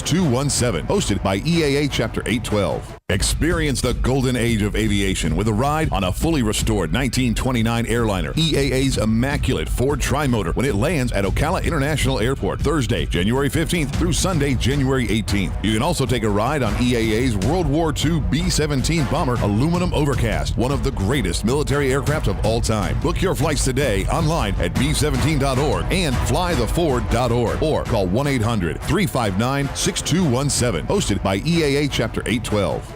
6217. Hosted by EAA Chapter 812. Experience the golden age of aviation with a ride on a fully restored 1929 airliner, EAA's immaculate Ford Tri-Motor, when it lands at Ocala International Airport Thursday, January 15th through Sunday, January 18th. You can also take a ride on EAA's World War II B-17 bomber aluminum overcast, one of the greatest military aircraft of all time. Book your flights today online at b17.org and flytheford.org or call 1-800-359-6217. Hosted by EAA Chapter 812.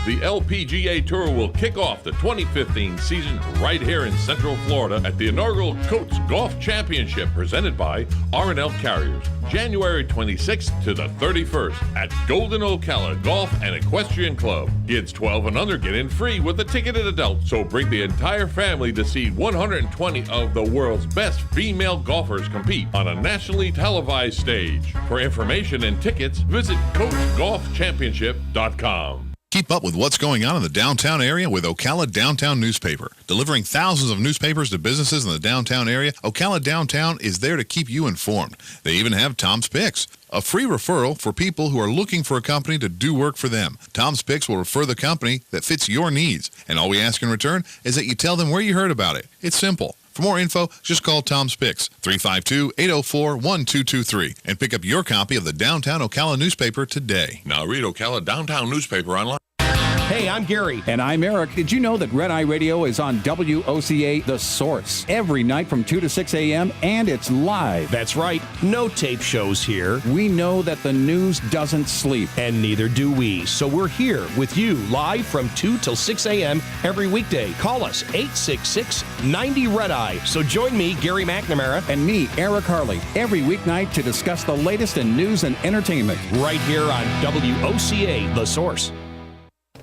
The LPGA Tour will kick off the 2015 season right here in Central Florida at the inaugural Coates Golf Championship presented by R&L Carriers, January 26th to the 31st at Golden Ocala Golf and Equestrian Club. Kids 12 and under get in free with a ticketed adult, so bring the entire family to see 120 of the world's best female golfers compete on a nationally televised stage. For information and tickets, visit CoatesGolfChampionship.com. Keep up with what's going on in the downtown area with Ocala Downtown Newspaper. Delivering thousands of newspapers to businesses in the downtown area, Ocala Downtown is there to keep you informed. They even have Tom's Picks, a free referral for people who are looking for a company to do work for them. Tom's Picks will refer the company that fits your needs, and all we ask in return is that you tell them where you heard about it. It's simple. For more info, just call Tom's Picks, 352-804-1223, and pick up your copy of the Downtown Ocala newspaper today. Now read Ocala Downtown Newspaper online. Hey, I'm Gary. And I'm Eric. Did you know that Red Eye Radio is on WOCA The Source every night from 2 to 6 a.m. and it's live? That's right. No tape shows here. We know that the news doesn't sleep. And neither do we. So we're here with you live from 2 till 6 a.m. every weekday. Call us 866-90-RED-EYE. So join me, Gary McNamara. And me, Eric Harley, every weeknight to discuss the latest in news and entertainment. Right here on WOCA The Source.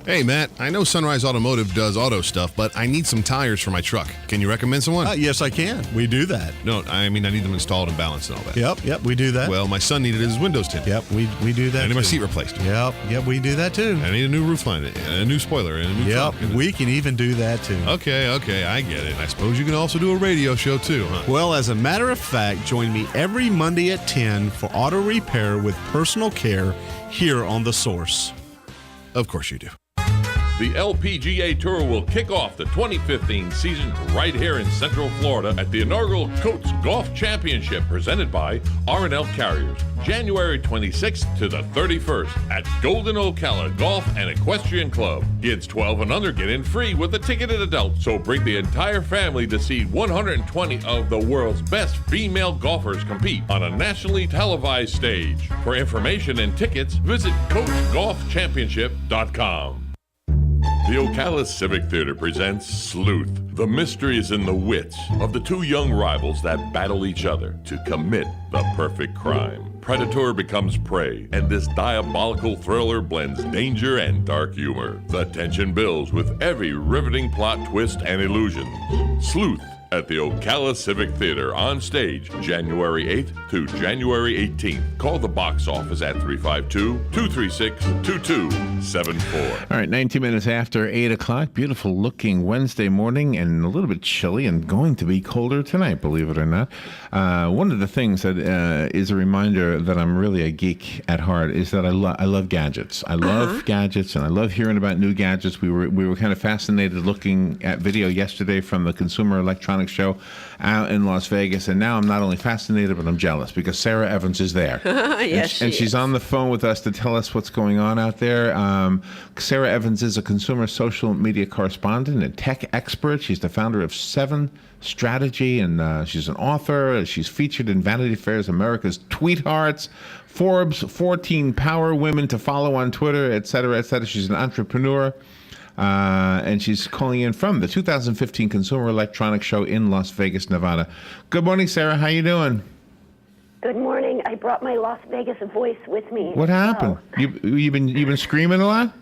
Hey, Matt, I know Sunrise Automotive does auto stuff, but I need some tires for my truck. Can you recommend someone? Yes, I can. We do that. No, I mean, I need them installed and balanced and all that. Yep, we do that. Well, my son needed his windows tinted. Yep, we do that. I need my too. seat replaced. Yep, we do that too. I need a new roof line, a new spoiler, and a new Yep, trunk. we can even do that too. Okay, I get it. I suppose you can also do a radio show too, huh? Well, as a matter of fact, join me every Monday at 10 for auto repair with personal care here on The Source. Of course you do. The LPGA Tour will kick off the 2015 season right here in Central Florida at the inaugural Coates Golf Championship presented by R&L Carriers, January 26th to the 31st at Golden Ocala Golf and Equestrian Club. Kids 12 and under get in free with a ticketed adult, so bring the entire family to see 120 of the world's best female golfers compete on a nationally televised stage. For information and tickets, visit CoatesGolfChampionship.com. The Ocala Civic Theater presents Sleuth. The mystery is in the wits of the two young rivals that battle each other to commit the perfect crime. Predator becomes prey, and this diabolical thriller blends danger and dark humor. The tension builds with every riveting plot twist and illusion. Sleuth at the Ocala Civic Theater on stage January 8th to January 18th. Call the box office at 352-236-2274. All right, 19 minutes after 8 o'clock. Beautiful looking Wednesday morning and a little bit chilly and going to be colder tonight, believe it or not. One of the things that is a reminder that I'm really a geek at heart is that I love gadgets. I love gadgets and I love hearing about new gadgets. We were kind of fascinated looking at video yesterday from the Consumer Electronics Show out in Las Vegas, and now I'm not only fascinated, but I'm jealous because Sarah Evans is there. Yes, and she's on the phone with us to tell us what's going on out there. Sarah Evans is a consumer social media correspondent and tech expert. She's the founder of Seven Strategy, and she's an author. She's featured in Vanity Fair's America's Tweethearts, Forbes 14 Power Women to Follow on Twitter, et cetera, et cetera. She's an entrepreneur. And she's calling in from the 2015 Consumer Electronics Show in Las Vegas, Nevada. Good morning, Sarah. How you doing? Good morning. I brought my Las Vegas voice with me. What happened? You've been screaming a lot?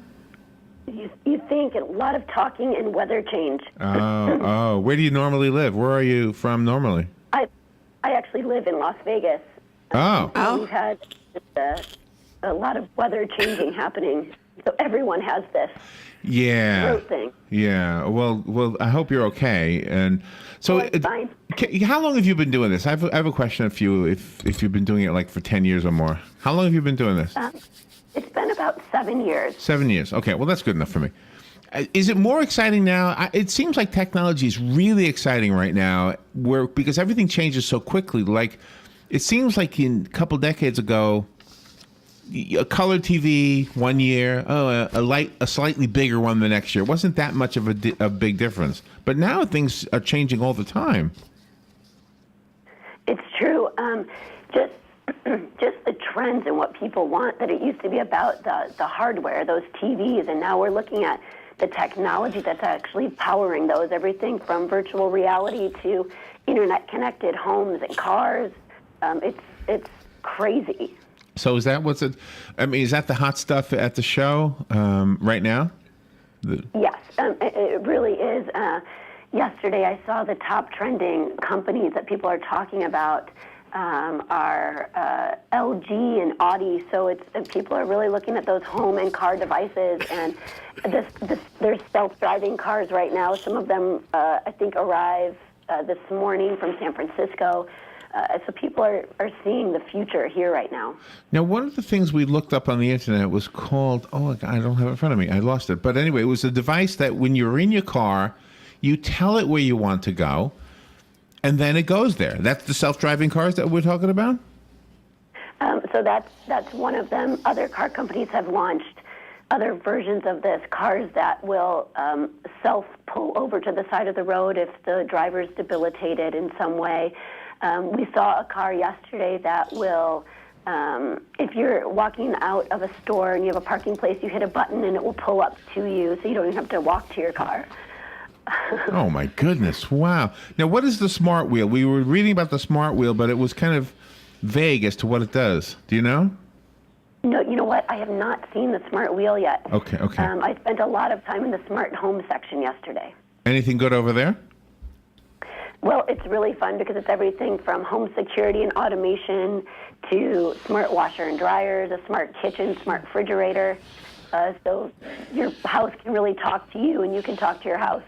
You think a lot of talking and weather change. Oh. Where do you normally live? Where are you from normally? I actually live in Las Vegas. Oh. We've had a lot of weather changing happening. So everyone has this Yeah. throat thing. Yeah. Well, I hope you're okay. And so, Oh, it's fine. How long have you been doing this? I have a question of you. If you've been doing it like for 10 years or more, how long have you been doing this? It's been about 7 years. 7 years. Okay. Well, that's good enough for me. Is it more exciting now? It seems like technology is really exciting right now, because everything changes so quickly. Like, it seems like a couple decades ago, a color TV 1 year, a slightly bigger one the next year. It wasn't that much of a big difference. But now things are changing all the time. It's true. Just the trends and what people want, that it used to be about the hardware, those TVs, and now we're looking at the technology that's actually powering those, everything from virtual reality to internet-connected homes and cars. It's crazy. So is that is that the hot stuff at the show right now? Yes, it really is. Yesterday I saw the top trending companies that people are talking about are LG and Audi. So people are really looking at those home and car devices, and there's self-driving cars right now. Some of them I think arrive this morning from San Francisco. So people are seeing the future here right now. Now, one of the things we looked up on the internet was called, I don't have it in front of me. I lost it. But anyway, it was a device that when you're in your car, you tell it where you want to go, and then it goes there. That's the self-driving cars that we're talking about? So that's one of them. Other car companies have launched other versions of this, cars that will self-pull over to the side of the road if the driver's debilitated in some way. We saw a car yesterday that will, if you're walking out of a store and you have a parking place, you hit a button and it will pull up to you, so you don't even have to walk to your car. Oh, my goodness. Wow. Now, what is the smart wheel? We were reading about the smart wheel, but it was kind of vague as to what it does. Do you know? No, you know what? I have not seen the smart wheel yet. Okay. I spent a lot of time in the smart home section yesterday. Anything good over there? Well, it's really fun because it's everything from home security and automation to smart washer and dryers, a smart kitchen, smart refrigerator. So your house can really talk to you and you can talk to your house.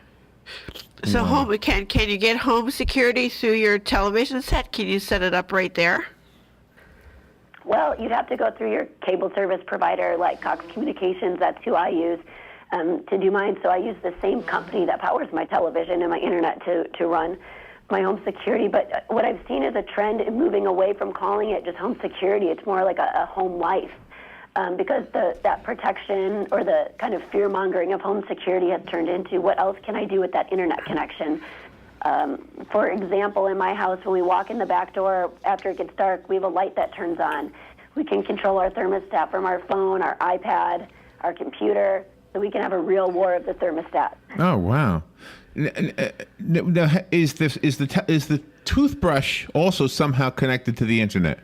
So can you get home security through your television set? Can you set it up right there? Well, you'd have to go through your cable service provider like Cox Communications. That's who I use to do mine. So I use the same company that powers my television and my internet to run my home security. But what I've seen is a trend in moving away from calling it just home security. It's more like a home life. Because that protection or the kind of fear-mongering of home security has turned into what else can I do with that internet connection? For example, in my house, when we walk in the back door after it gets dark, we have a light that turns on. We can control our thermostat from our phone, our iPad, our computer, so we can have a real war of the thermostat. Oh, wow. Now, is the toothbrush also somehow connected to the internet?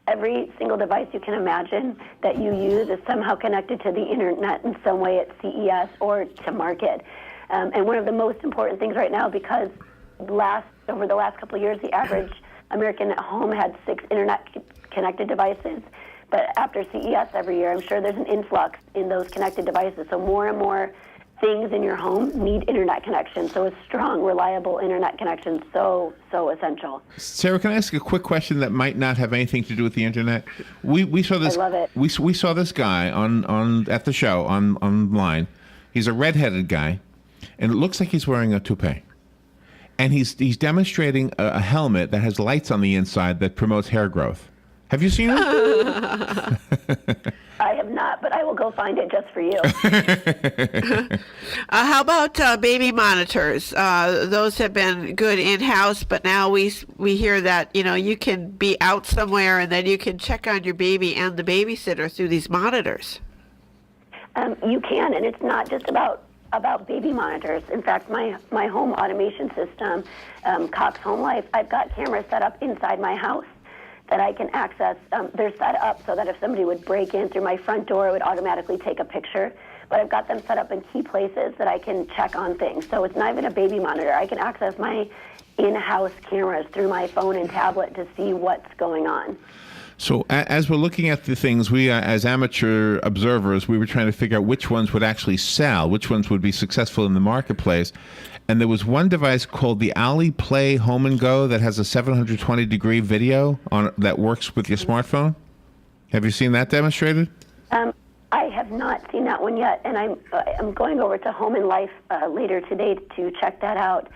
Every single device you can imagine that you use is somehow connected to the internet in some way at CES or to market. And one of the most important things right now, because over the last couple of years, the average American at home had 6 internet-connected devices. But after CES every year, I'm sure there's an influx in those connected devices. So more and more things in your home need internet connection. So a strong, reliable internet connection is so essential. Sarah, can I ask a quick question that might not have anything to do with the internet? We saw this. I love it. We saw this guy on at the show online. He's a redheaded guy, and it looks like he's wearing a toupee. And he's demonstrating a helmet that has lights on the inside that promotes hair growth. Have you seen it? I have not, but I will go find it just for you. How about baby monitors? Those have been good in-house, but now we hear that you can be out somewhere and then you can check on your baby and the babysitter through these monitors. You can, and it's not just about baby monitors. In fact, my home automation system, Cox Home Life, I've got cameras set up inside my house that I can access. They're set up so that if somebody would break in through my front door, it would automatically take a picture. But I've got them set up in key places that I can check on things. So it's not even a baby monitor. I can access my in-house cameras through my phone and tablet to see what's going on. So as we're looking at the things, we as amateur observers, we were trying to figure out which ones would actually sell, which ones would be successful in the marketplace. And there was one device called the AliPlay Home & Go that has a 720-degree video on that works with your smartphone. Have you seen that demonstrated? I have not seen that one yet, and I'm going over to Home and Life later today to check that out.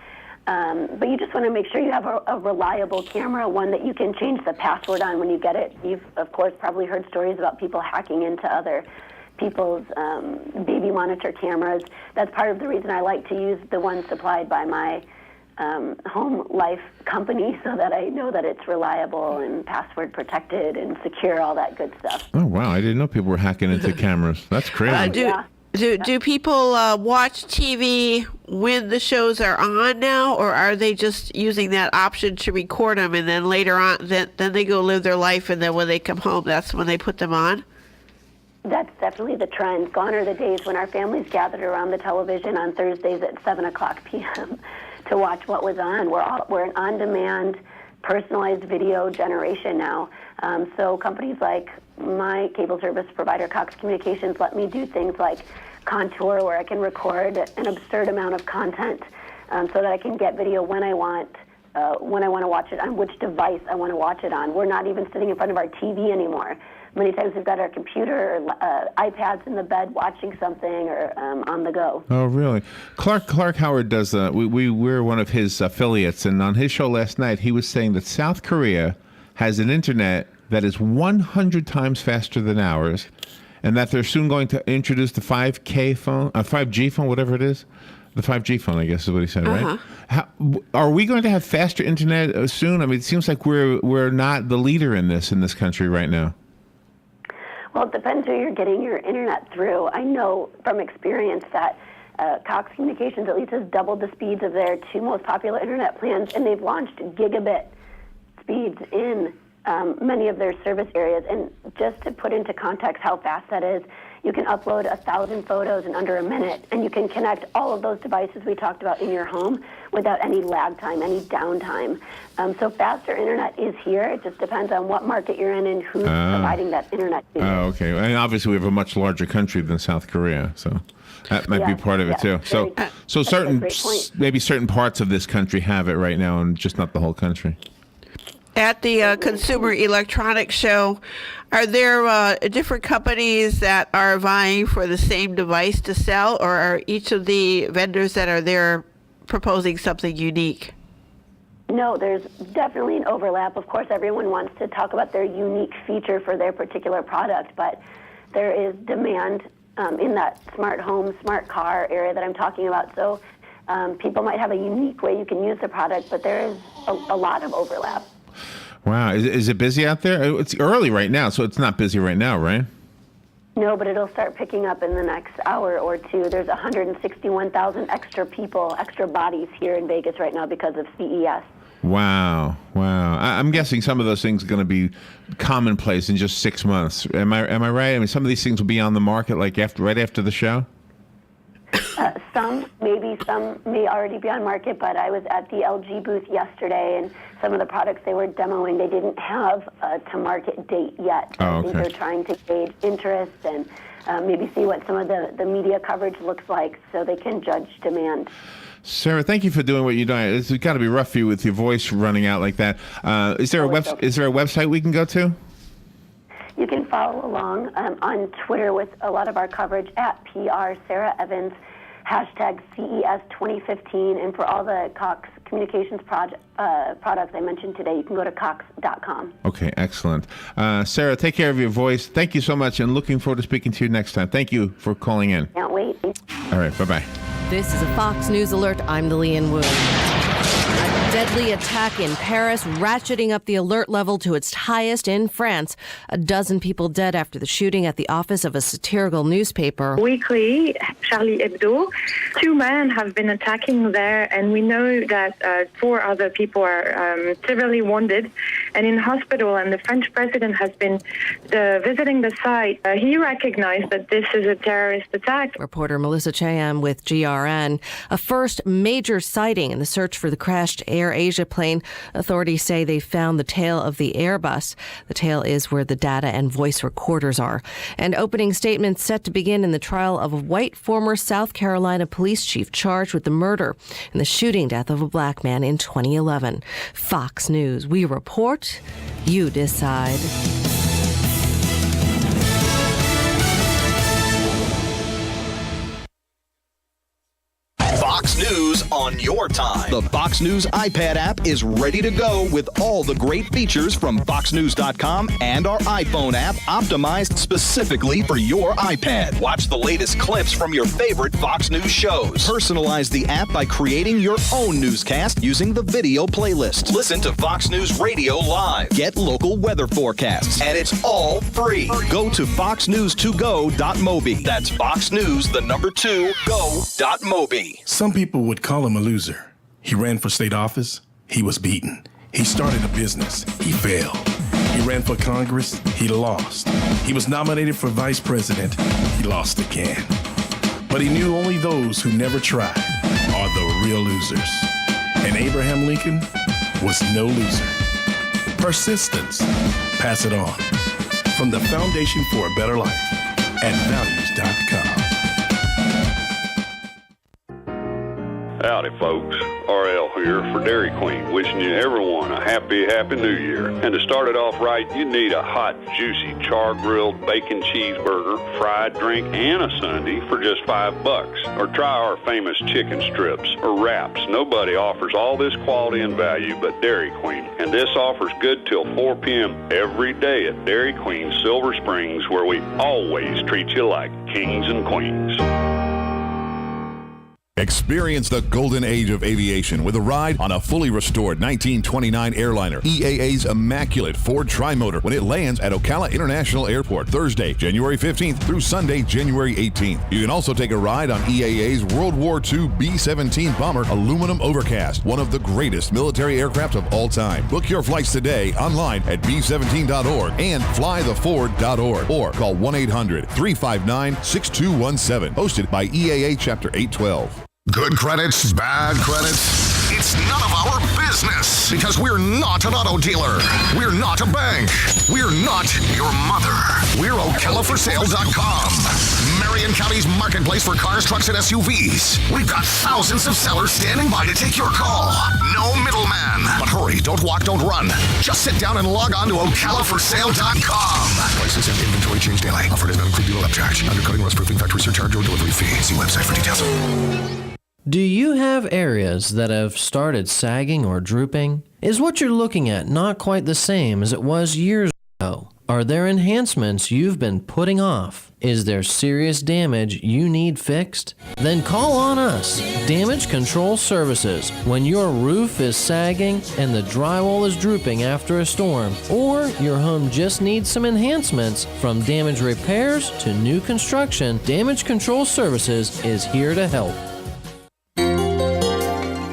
But you just want to make sure you have a reliable camera, one that you can change the password on when you get it. You've, of course, probably heard stories about people hacking into other people's baby monitor cameras. That's part of the reason I like to use the one supplied by my Home Life company, so that I know that it's reliable and password protected and secure, all that good stuff. Oh, wow. I didn't know people were hacking into cameras. That's crazy. Do people watch TV when the shows are on now, or are they just using that option to record them and then later on, then they go live their life, and then when they come home, that's when they put them on? That's definitely the trend. Gone are the days when our families gathered around the television on Thursdays at 7 o'clock p.m. to watch what was on. We're an on-demand, personalized video generation now. So companies like my cable service provider, Cox Communications, let me do things like Contour, where I can record an absurd amount of content so that I can get video when I want to watch it, on which device I want to watch it on. We're not even sitting in front of our TV anymore. Many times we've got our computer or iPads in the bed watching something or on the go. Oh, really? Clark Howard does we're one of his affiliates, and on his show last night, he was saying that South Korea has an internet that is 100 times faster than ours, and that they're soon going to introduce the 5G phone, whatever it is. The 5G phone, I guess, is what he said, right? Are we going to have faster internet soon? I mean, it seems like we're not the leader in this country right now. Well, it depends who you're getting your internet through. I know from experience that Cox Communications at least has doubled the speeds of their two most popular internet plans, and they've launched gigabit speeds in many of their service areas. And just to put into context how fast that is, you can upload 1,000 photos in under a minute, and you can connect all of those devices we talked about in your home without any lag time, any downtime. So faster internet is here. It just depends on what market you're in and who's providing that internet to you. Oh, okay. And obviously we have a much larger country than South Korea, so that might be part of it too. So maybe certain parts of this country have it right now, and just not the whole country. At the Consumer Electronics Show, are there different companies that are vying for the same device to sell, or are each of the vendors that are there proposing something unique? No, there's definitely an overlap. Of course, everyone wants to talk about their unique feature for their particular product, but there is demand in that smart home, smart car area that I'm talking about. So people might have a unique way you can use the product, but there is a lot of overlap. Wow. Is it busy out there? It's early right now, so it's not busy right now, right? No, but it'll start picking up in the next hour or two. There's 161,000 extra people, extra bodies here in Vegas right now because of CES. Wow. I'm guessing some of those things are going to be commonplace in just 6 months. Am I right? I mean, some of these things will be on the market like right after the show? Some may already be on market, but I was at the LG booth yesterday, and some of the products they were demoing, they didn't have a to-market date yet. Oh, okay. I think they're trying to gauge interest and maybe see what some of the media coverage looks like so they can judge demand. Sarah, thank you for doing what you're doing. It's got to be rough for you with your voice running out like that. Is there a website we can go to? You can follow along on Twitter with a lot of our coverage at PR Sarah Evans, hashtag CES 2015, and for all the Cox Communications products I mentioned today, you can go to cox.com. Okay, excellent. Sarah, take care of your voice. Thank you so much, and looking forward to speaking to you next time. Thank you for calling in. Can't wait. All right, bye-bye. This is a Fox News Alert. I'm Delian Wu. A deadly attack in Paris, ratcheting up the alert level to its highest in France. A dozen people dead after the shooting at the office of a satirical newspaper. Weekly, Charlie Hebdo. 2 men have been attacking there, and we know that 4 other people are severely wounded and in hospital, and the French president has been visiting the site. He recognized that this is a terrorist attack. Reporter Melissa Chayam with GRN. A first major sighting in the search for the crashed Air Asia plane. Authorities say they found the tail of the Airbus. The tail is where the data and voice recorders are. And opening statements set to begin in the trial of a white former South Carolina police chief charged with the murder and the shooting death of a black man in 2011. Fox News. We report, you decide. Fox News on your time. The Fox News iPad app is ready to go with all the great features from FoxNews.com and our iPhone app optimized specifically for your iPad. Watch the latest clips from your favorite Fox News shows. Personalize the app by creating your own newscast using the video playlist. Listen to Fox News Radio live. Get local weather forecasts. And it's all free. Go to foxnews2go.mobi. That's foxnews2go.mobi. Some people would call him a loser. He ran for state office. He was beaten. He started a business. He failed. He ran for Congress. He lost. He was nominated for vice president. He lost again. But he knew only those who never tried are the real losers. And Abraham Lincoln was no loser. Persistence. Pass it on. From the Foundation for a Better Life at values.com. Howdy, folks. RL here for Dairy Queen, wishing you everyone a happy New Year. And to start it off right, you need a hot, juicy, char-grilled bacon cheeseburger, fried drink, and a sundae for just $5. Or try our famous chicken strips or wraps. Nobody offers all this quality and value but Dairy Queen. And this offer's good till 4 p.m. every day at Dairy Queen, Silver Springs, where we always treat you like kings and queens. Experience the golden age of aviation with a ride on a fully restored 1929 airliner, EAA's immaculate Ford Tri-Motor, when it lands at Ocala International Airport Thursday, January 15th through Sunday, January 18th. You can also take a ride on EAA's World War II B-17 bomber aluminum overcast, one of the greatest military aircraft of all time. Book your flights today online at b17.org and flytheford.org or call 1-800-359-6217. Hosted by EAA Chapter 812. Good credits, bad credits. It's none of our business because we're not an auto dealer. We're not a bank. We're not your mother. We're OcalaForSale.com. Marion County's marketplace for cars, trucks, and SUVs. We've got thousands of sellers standing by to take your call. No middleman. But hurry, don't walk, don't run. Just sit down and log on to OcalaForSale.com. Prices and inventory change daily. Offer does not include dealer upcharge. Undercutting, rust proofing, factory surcharge, or delivery fee. See website for details. Do you have areas that have started sagging or drooping? Is what you're looking at not quite the same as it was years ago? Are there enhancements you've been putting off? Is there serious damage you need fixed? Then call on us, Damage Control Services. When your roof is sagging and the drywall is drooping after a storm, or your home just needs some enhancements, from damage repairs to new construction, Damage Control Services is here to help.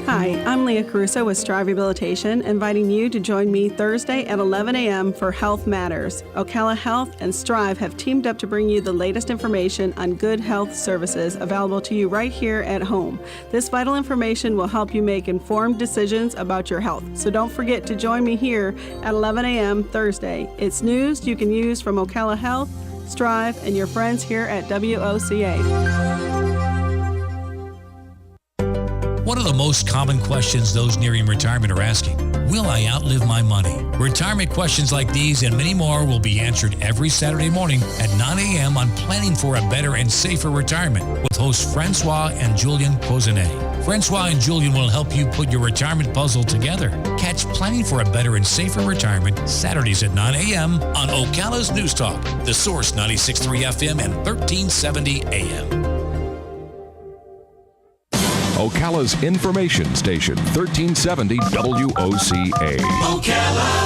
Hi, I'm Leah Caruso with Strive Rehabilitation, inviting you to join me Thursday at 11 a.m. for Health Matters. Ocala Health and Strive have teamed up to bring you the latest information on good health services available to you right here at home. This vital information will help you make informed decisions about your health. So don't forget to join me here at 11 a.m. Thursday. It's news you can use from Ocala Health, Strive, and your friends here at WOCA. What are the most common questions those nearing retirement are asking? Will I outlive my money? Retirement questions like these and many more will be answered every Saturday morning at 9 a.m. on Planning for a Better and Safer Retirement with hosts Francois and Julian Pozenet. Francois and Julian will help you put your retirement puzzle together. Catch Planning for a Better and Safer Retirement Saturdays at 9 a.m. on Ocala's News Talk, The Source 96.3 FM and 1370 AM. Ocala's information station, 1370 WOCA. Ocala.